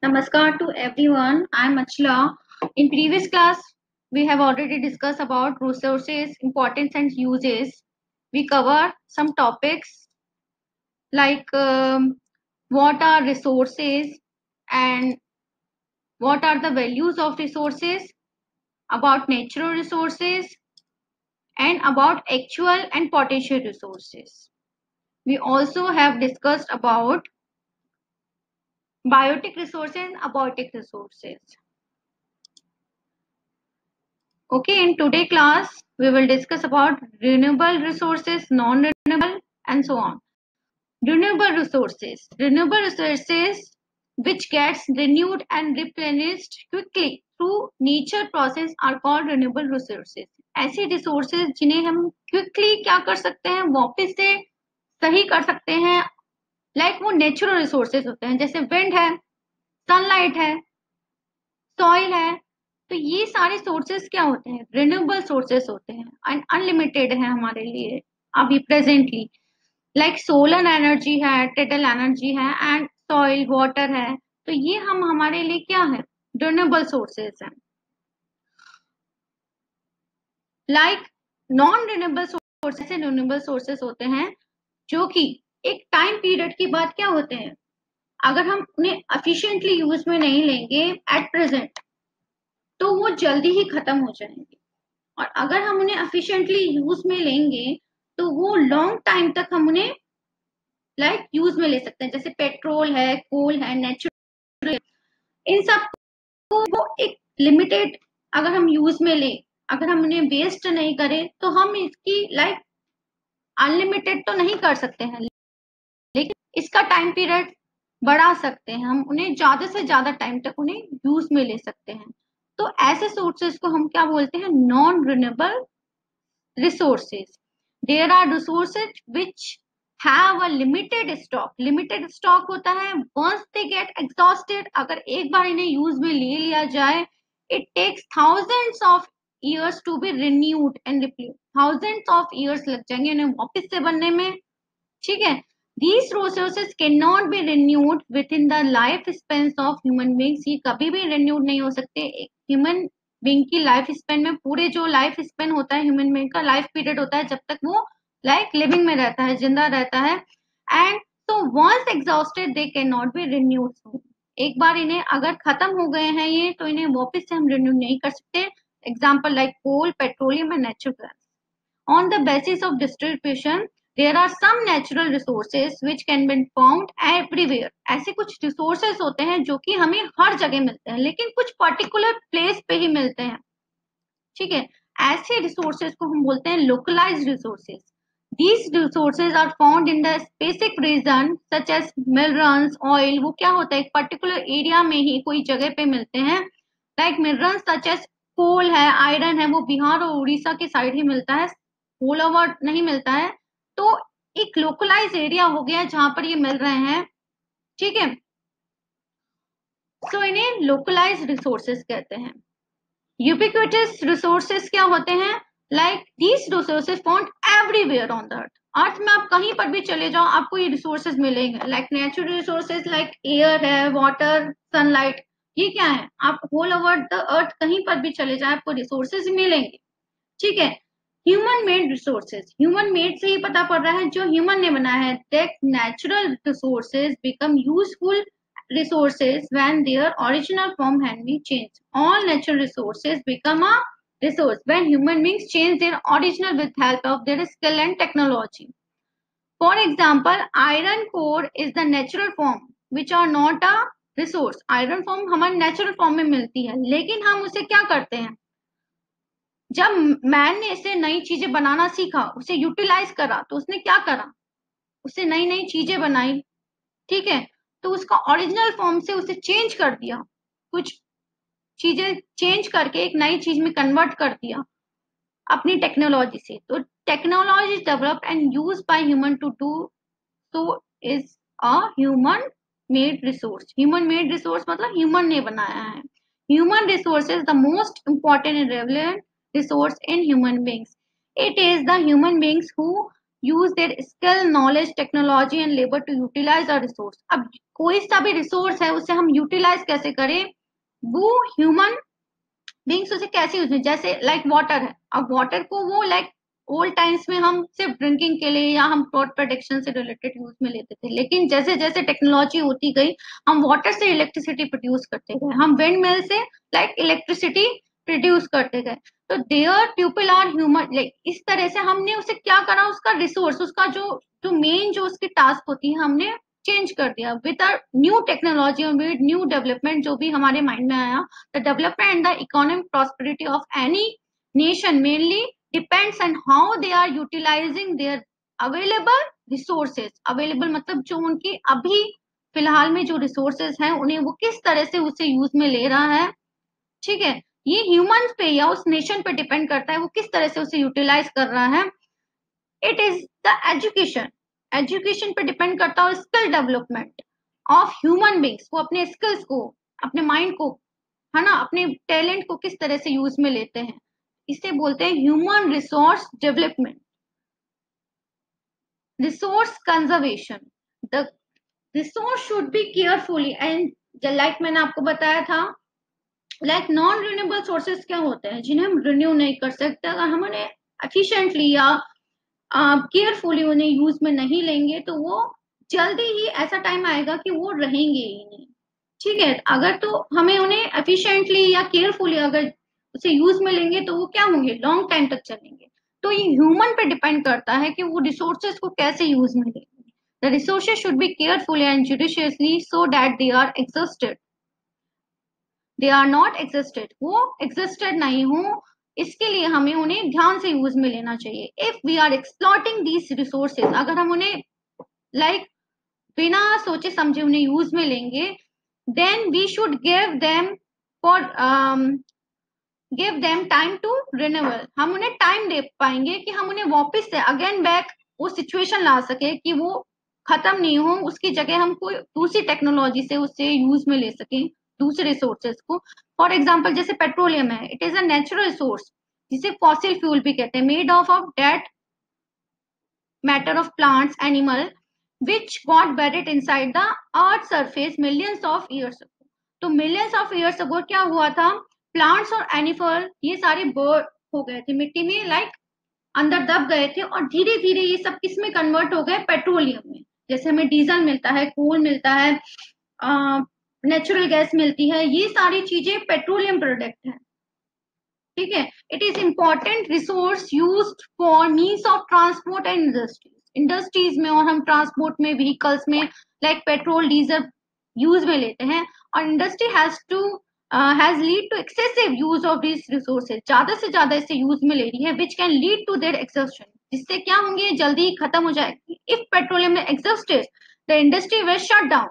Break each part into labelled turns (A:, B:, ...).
A: Namaskar to everyone. I'm Achla. In previous class, we have already discussed about resources, importance and uses. We cover some topics like what are resources and what are the values of resources, about natural resources, and about actual and potential resources. We also have discussed about biotic resources and abiotic resources. Okay, in today class, we will discuss about renewable resources, non-renewable, and so on. Renewable resources which gets renewed and replenished quickly through nature process are called renewable resources. ऐसे resources जिन्हें हम quickly क्या कर सकते हैं, वापस से सही कर सकते हैं, like वो natural resources होते हैं, जैसे wind है, sunlight है, सॉइल है, तो ये सारे सोर्सेस क्या होते हैं, रिन्यूएबल सोर्सेस होते हैं एंड अनलिमिटेड है हमारे लिए अभी प्रेजेंटली, लाइक सोलर एनर्जी है, टेडल एनर्जी है एंड सॉइल वाटर है, तो ये हम हमारे लिए क्या है, रिन्यूएबल सोर्सेस है. Like non renewable sources renewable sources होते हैं जो कि एक टाइम पीरियड के बाद क्या होते हैं, अगर हम उन्हें एफिशिएंटली यूज में नहीं लेंगे एट प्रेजेंट तो वो जल्दी ही खत्म हो जाएंगे, और अगर हम उन्हें एफिशिएंटली यूज में लेंगे तो वो लॉन्ग टाइम तक हम उन्हें यूज में ले सकते हैं, जैसे पेट्रोल है, कोल है, नेचुरल, इन सब को वो एक लिमिटेड अगर हम यूज में ले, अगर हम उन्हें वेस्ट नहीं करें तो हम इसकी अनलिमिटेड तो नहीं कर सकते हैं, लेकिन इसका टाइम पीरियड बढ़ा सकते हैं, हम उन्हें ज्यादा से ज्यादा टाइम तक उन्हें यूज में ले सकते हैं. तो ऐसे सोर्सेस को हम क्या बोलते हैं, non renewable resources. There are resources which have a limited stock. Limited stock होता है once they get exhausted, अगर एक बार इन्हें यूज में ले लिया जाए, it takes thousands of years to be renewed and replaced. Thousands of years लग जाएंगे इन्हें वापस से बनने में. ठीक है, these resources cannot be renewed within the life span of human beings. ये कभी भी renewed नहीं हो सकते एक human बीइंग की लाइफ स्पेन में. पूरे जो लाइफ स्पेन होता है ह्यूमन बीइंग का लाइफ पीरियड होता है जब तक वो लिविंग में रहता है, जिंदा रहता है, एंड तो once exhausted they can not be renewed. एक बार इन्हें अगर खत्म हो गए हैं ये, तो इन्हें वापस से हम रिन्यू नहीं कर सकते. Example like coal, petroleum and natural gas. On the basis of distribution, there are some natural resources which can be found everywhere. ऐसे कुछ resources होते हैं जो कि हमें हर जगह मिलते हैं, लेकिन कुछ particular place पे ही मिलते हैं. ठीक है, ऐसे resources को हम बोलते हैं localized resources. These resources are found in the specific region such as minerals, oil. वो क्या होता है, एक particular area में ही कोई जगह पे मिलते हैं. Like minerals such as कोल है, आयरन है, वो बिहार और उड़ीसा के साइड ही मिलता है, ऑल ओवर नहीं मिलता है. तो एक लोकलाइज एरिया हो गया जहां पर ये मिल रहे हैं. ठीक है, सो इन्हें लोकलाइज रिसोर्सेस कहते हैं. यूबिक्विटस रिसोर्सेस क्या होते हैं, like these resources found everywhere on the earth. Earth में आप कहीं पर भी चले जाओ आपको ये रिसोर्सेस मिलेंगे. Like natural resources like air है, वाटर, सनलाइट, ये क्या है, आप ऑल ओवर द अर्थ कहीं पर भी चले जाए आपको रिसोर्सेज मिलेंगे. ठीक है, human made resources, human made से ही पता पड़ रहा है जो ह्यूमन ने बनाया है. That natural resources become useful resources when their original form can be changed. All natural resources become a resource when human beings change their original with help of their skill and technology. For example, iron core is the natural form which are not a resource. Iron form हमारे natural form में मिलती है, लेकिन हम उसे क्या करते हैं, जब मैन ने इसे नई चीजें बनाना सीखा, उसे यूटिलाइज करा, तो उसने क्या करा, उससे नई नई चीजें बनाई. ठीक है, तो उसका ओरिजिनल फॉर्म से उसे चेंज कर दिया, कुछ चीजें चेंज करके एक नई चीज में कन्वर्ट कर दिया अपनी टेक्नोलॉजी से. तो technology developed and used by human to do so is a human made resource. Human made resource मतलब ह्यूमन ने बनाया है. Human resource is the most important and relevant resource in human beings. It is the human beings who use their skill, knowledge, technology and labor to utilize a resource. अब कोई सा भी resource है उसे हम यूटिलाइज कैसे करें, वो ह्यूमन बींग्स उसे कैसे यूज में, जैसे लाइक वाटर है, अब वाटर को वो लाइक ओल्ड टाइम्स में हम सिर्फ ड्रिंकिंग के लिए या हम क्रॉप प्रोटेक्शन से रिलेटेड यूज में लेते थे, लेकिन जैसे जैसे टेक्नोलॉजी होती गई हम वाटर से इलेक्ट्रिसिटी प्रोड्यूस करते गए, हम विंड मिल से लाइक इलेक्ट्रिसिटी प्रोड्यूस करते गए। तो their people are human, like इस तरह से हमने उसे क्या करा, उसका रिसोर्स, उसका जो जो मेन जो उसकी टास्क होती है हमने चेंज कर दिया विद न्यू टेक्नोलॉजी और विद न्यू डेवलपमेंट जो भी हमारे माइंड में आया। The development and the economic prosperity of any nation mainly depends on how they are utilizing their available resources. Available मतलब जो उनकी अभी फिलहाल में जो रिसोर्सेज हैं उन्हें वो किस तरह से उसे यूज में ले रहा है, ठीक है। ये ह्यूमंस पे या उस नेशन पे डिपेंड करता है वो किस तरह से उसे यूटिलाइज कर रहा है। It is the education, education पे डिपेंड करता है skill development of human beings, वो अपने स्किल्स को, अपने माइंड को, है ना, अपने टैलेंट को किस तरह से यूज में लेते हैं, इसे बोलते हैं human resource development. Resource conservation, the resource should be carefully and like मैंने आपको बताया था, लाइक नॉन रिन्यूएबल सोर्सेज क्या होते हैं जिन्हें हम रिन्यू नहीं कर सकते, अगर हम उन्हें एफिशिएंटली या केयरफुली उन्हें यूज में नहीं लेंगे तो वो जल्दी ही ऐसा टाइम आएगा कि वो रहेंगे ही नहीं, ठीक है। अगर तो हमें उन्हें एफिशिएंटली या केयरफुली अगर उसे यूज में लेंगे तो वो क्या होंगे, लॉन्ग टाइम तक चलेंगे। तो ये ह्यूमन पे डिपेंड करता है कि वो रिसोर्सेज को कैसे यूज में लेंगे। The resources should be carefully and judiciously so that they are existed, they are not existed, वो एग्जिस्टेड नहीं हो, इसके लिए हमें उन्हें ध्यान से यूज में लेना चाहिए। If we are exploiting these resources, अगर हम उन्हें लाइक बिना सोचे समझे उन्हें यूज में लेंगे, then we should give them for give them time to renewal, हम उन्हें टाइम दे पाएंगे कि हम उन्हें वापस से अगेन बैक वो सिचुएशन ला सके कि वो खत्म नहीं हो, उसकी जगह हम कोई दूसरी टेक्नोलॉजी से उसे यूज में ले सकें दूसरे सोर्सेज को। फॉर एग्जाम्पल जैसे पेट्रोलियम है, it is a natural resource जिसे फॉसिल फ्यूल भी कहते हैं, made of dead matter of plants animal which got buried inside the earth surface millions of years ago। तो millions of years ago क्या हुआ था, प्लांट्स और एनिमल ये सारे बर्ड हो गए थे मिट्टी में, लाइक अंदर दब गए थे और धीरे धीरे ये सब किस में कन्वर्ट हो गए, पेट्रोलियम में। जैसे हमें डीजल मिलता है, कोल मिलता है, नेचुरल गैस मिलती है, ये सारी चीजें पेट्रोलियम प्रोडक्ट है, ठीक है। It is important resource used for means of transport and industries, industries में और हम ट्रांसपोर्ट में व्हीकल्स में लाइक पेट्रोल डीजल यूज में लेते हैं। और industry has lead to excessive use of this resources, ज्यादा से ज्यादा इसे यूज में ले रही है, which can lead to their exhaustion, जिससे क्या होंगे, जल्दी ही खत्म हो जाएगी। If petroleum exhausted the industry will shut down,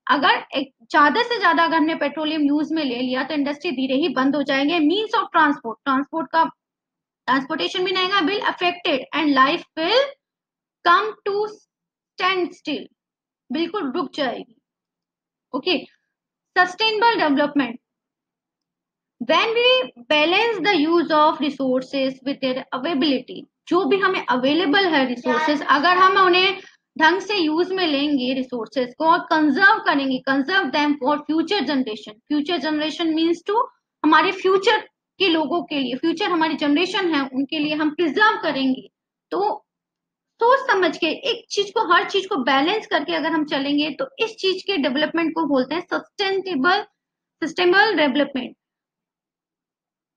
A: अगर ज्यादा से ज्यादा अगर हमने पेट्रोलियम यूज में ले लिया तो इंडस्ट्री धीरे ही बंद हो जाएंगे। मीन्स ऑफ ट्रांसपोर्ट, ट्रांसपोर्ट का ट्रांसपोर्टेशन भी नहीं आएगा, will affected and life will come to stand still, बिल्कुल रुक जाएगी। Okay, sustainable development, when we balance the use of resources with their availability, जो भी हमें अवेलेबल है रिसोर्सेज, अगर हम उन्हें ढंग से यूज में लेंगे रिसोर्सेज को और कंजर्व करेंगे, conserve them for future generation, future generation means to हमारे फ्यूचर के लोगों के लिए, फ्यूचर हमारी जनरेशन है उनके लिए हम प्रिजर्व करेंगे। तो सोच समझ के एक चीज को, हर चीज को बैलेंस करके अगर हम चलेंगे तो इस चीज के डेवलपमेंट को बोलते हैं sustainable development.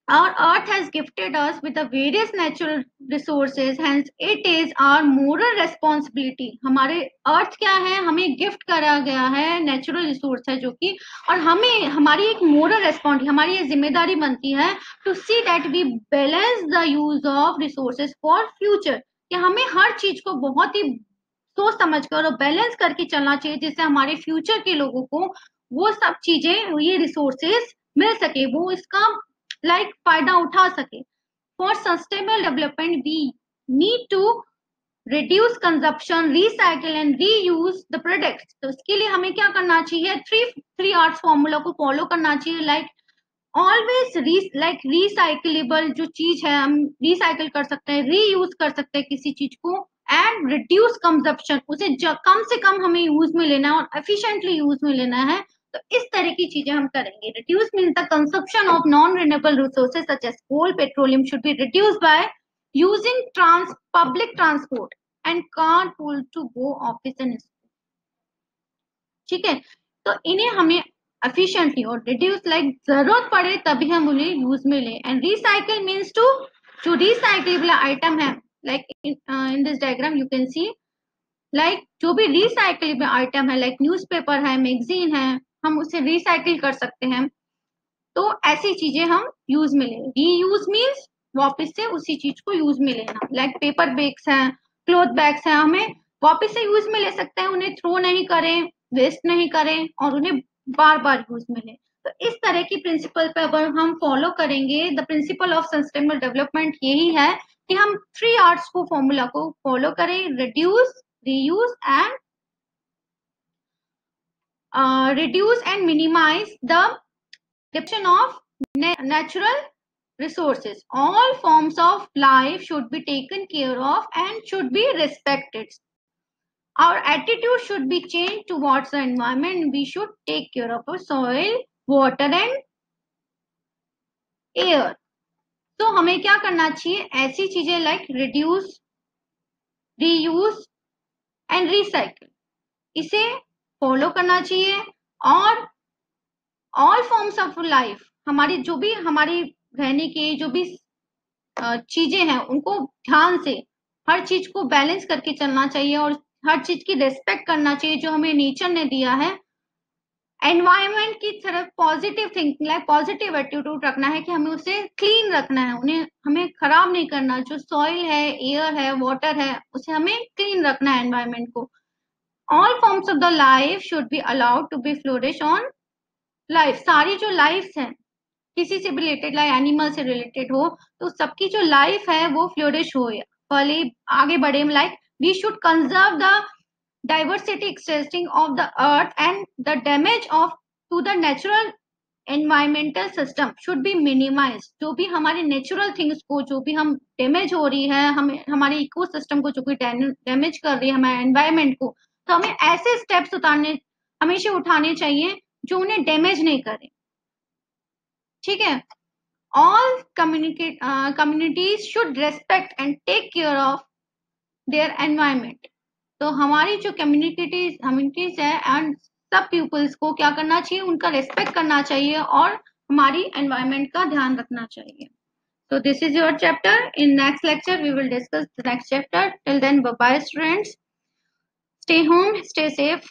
A: Our earth has gifted us with the various natural resources, hence it is our moral responsibility। हमारे अर्थ क्या है, हमें गिफ्ट करा गया है, नेचुरल रिसोर्स है जो कि, और हमें हमारी एक मोरल रेस्पॉन्सिबिलिटी, हमारी ये जिम्मेदारी बनती है to see that we balance the use of resources for future, कि हमें हर चीज को बहुत ही सोच समझ कर और बैलेंस करके चलना चाहिए जिससे हमारे फ्यूचर के लोगों को वो सब चीजें, ये रिसोर्सेज मिल सके, वो इसका लाइक फायदा उठा सके। For sustainable development we need to reduce consumption, recycle and reuse the products. तो इसके लिए हमें क्या करना चाहिए, थ्री आर्ट्स फॉर्मूला को फॉलो करना चाहिए। लाइक ऑलवेज लाइक रिसाइकिलेबल जो चीज है हम रिसाइकिल कर सकते हैं, रीयूज कर सकते हैं किसी चीज को, एंड रिड्यूस कंजप्शन, उसे कम से कम हमें यूज में लेना है और एफिशिएंटली यूज में लेना है। तो इस तरह की चीजें हम करेंगे। Reduce means the consumption of non renewable resources such as coal petroleum should be reduce by using public transport and car pool to go office and school. ठीक है, तो इन्हें हमें एफिशिएंटली और रिड्यूस लाइक जरूरत पड़े तभी हम उन्हें यूज में लें। एंड रिसाइकल मीन्स टू, जो रिसाइकलेबल आइटम है like in this diagram you can see, like जो भी रिसाइकलेबल आइटम है लाइक न्यूज़पेपर है, मैगजीन है, हम उसे रिसाइकिल कर सकते हैं। तो ऐसी चीजें हम यूज में लें। रीयूज मीन्स वापस से उसी चीज को यूज में लेना। लाइक पेपर बैग्स हैं, क्लॉथ बैग्स हैं, हमें वापस से यूज में ले सकते हैं, उन्हें थ्रो नहीं करें, वेस्ट नहीं करें और उन्हें बार बार यूज में लें। तो इस तरह की प्रिंसिपल पे अगर हम फॉलो करेंगे, the principle of sustainable development यही है कि हम 3 R's को फॉर्मूला को फॉलो करें, reduce, reuse and minimize the depletion of natural resources. All forms of life should be taken care of and should be respected. Our attitude should be changed towards the environment. We should take care of our soil, water and air. तो हमें क्या करना चाहिए, ऐसी चीजें like reduce, reuse and recycle, इसे follow करना चाहिए। और ऑल फॉर्म्स ऑफ लाइफ, हमारी जो भी हमारी रहने की जो भी चीजें हैं उनको ध्यान से हर चीज को बैलेंस करके चलना चाहिए और हर चीज की रिस्पेक्ट करना चाहिए जो हमें नेचर ने दिया है। एनवायरनमेंट की तरफ positive thinking, like positive attitude रखना है कि हमें उसे क्लीन रखना है, उन्हें हमें खराब नहीं करना। जो सॉइल है, एयर है, वाटर है, उसे हमें क्लीन रखना है एनवायरनमेंट को। All forms of the life should be allowed to be flourish on life. सारी जो लाइफ है किसी से भी रिलेटेड, लाइक एनिमल से रिलेटेड हो, तो सबकी जो लाइफ है वो फ्लोरिश हो, पहले आगे बढ़े। Like we should conserve the diversity extending of the earth and the damage of to the natural environmental system should be minimise. जो भी हमारे नेचुरल थिंग्स को, जो भी हम डैमेज हो रही है, हमें हमारे इकोसिस्टम को जो भी डैमेज कर रही है, हमारे एनवायरमेंट को, तो हमें ऐसे स्टेप्स हमेशा उठाने चाहिए जो उन्हें डैमेज नहीं करे। ठीक है, all communities should respect and take care of their environment. तो हमारी जो कम्युनिटीज है एंड सब पीपल्स को क्या करना चाहिए, उनका रेस्पेक्ट करना चाहिए और हमारी एनवायरमेंट का ध्यान रखना चाहिए। So this is your chapter. In next lecture we will discuss the next chapter. Till then, bye bye students. Stay home, stay safe.